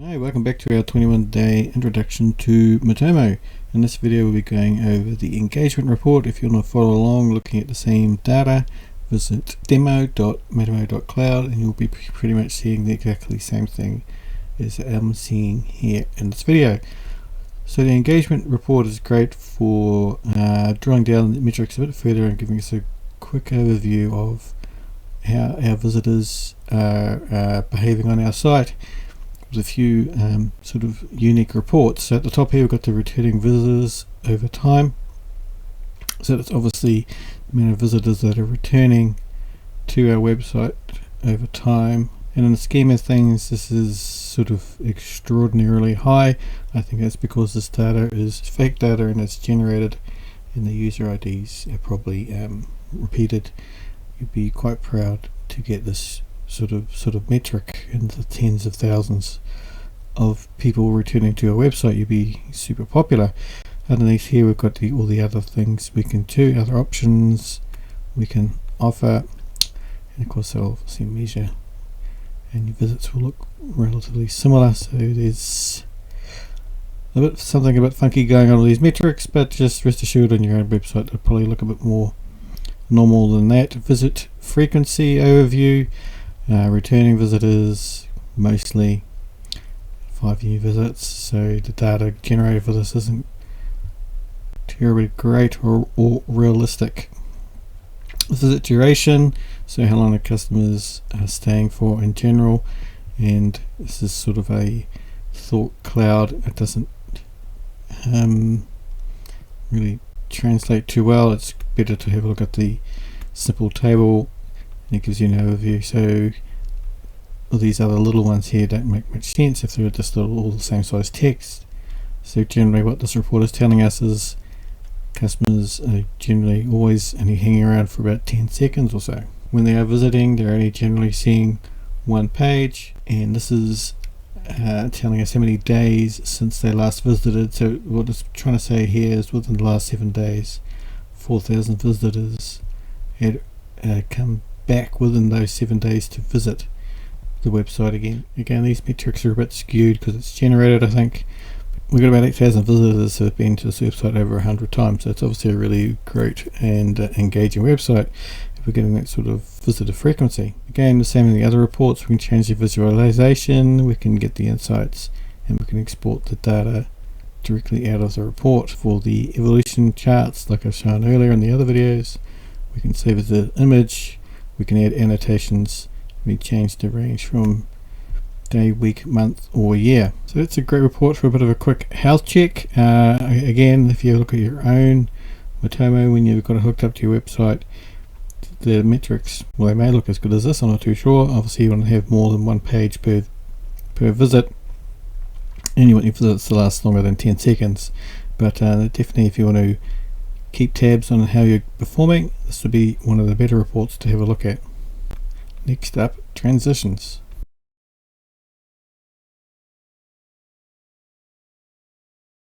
Hi, welcome back to our 21-day introduction to Matomo. In this video we'll be going over the engagement report. If you want to follow along looking at the same data, visit demo.matomo.cloud and you'll be pretty much seeing the exactly same thing as I'm seeing here in this video. So the engagement report is great for drilling down the metrics a bit further and giving us a quick overview of how our visitors are behaving on our site. A few sort of unique reports. So at the top here we've got the returning visitors over time, so that's obviously the amount of visitors that are returning to our website over time, and in the scheme of things this is sort of extraordinarily high. I think that's because this data is fake data and it's generated and the user IDs are probably repeated. You'd be quite proud to get this sort of metric in the tens of thousands of people returning to our website. You'd be super popular. Underneath here we've got all the other things we can do, other options we can offer, and of course they'll obviously measure, and your visits will look relatively similar. So there's something a bit funky going on with these metrics, but just rest assured on your own website they'll probably look a bit more normal than that. Visit frequency overview. Returning visitors, mostly 5 new visits, so the data generated for this isn't terribly great or realistic. Visit duration, so how long the customers are staying for in general, and this is sort of a thought cloud. It doesn't really translate too well. It's better to have a look at the simple table. It gives you an overview. So all these other little ones here don't make much sense if they're just all the same size text. So generally what this report is telling us is customers are generally always only hanging around for about 10 seconds or so. When they are visiting, they're only generally seeing one page, and this is telling us how many days since they last visited. So what it's trying to say here is within the last 7 days 4,000 visitors had come back within those 7 days to visit the website again. These metrics are a bit skewed because it's generated. I think we've got about 8,000 visitors who have been to this website over 100 times, so it's obviously a really great and engaging website if we're getting that sort of visitor frequency. Again, the same in the other reports. We can change the visualization, we can get the insights, and we can export the data directly out of the report. For the evolution charts, like I've shown earlier in the other videos, we can save as an image. We can add annotations. We change the range from day, week, month, or year. So that's a great report for a bit of a quick health check. Again, if you look at your own Matomo when you've got it hooked up to your website, the metrics, well, they may look as good as this. I'm not too sure. Obviously you want to have more than one page per visit, and you want your visits to last longer than 10 seconds. But definitely if you want to keep tabs on how you're performing, this would be one of the better reports to have a look at. Next up, transitions.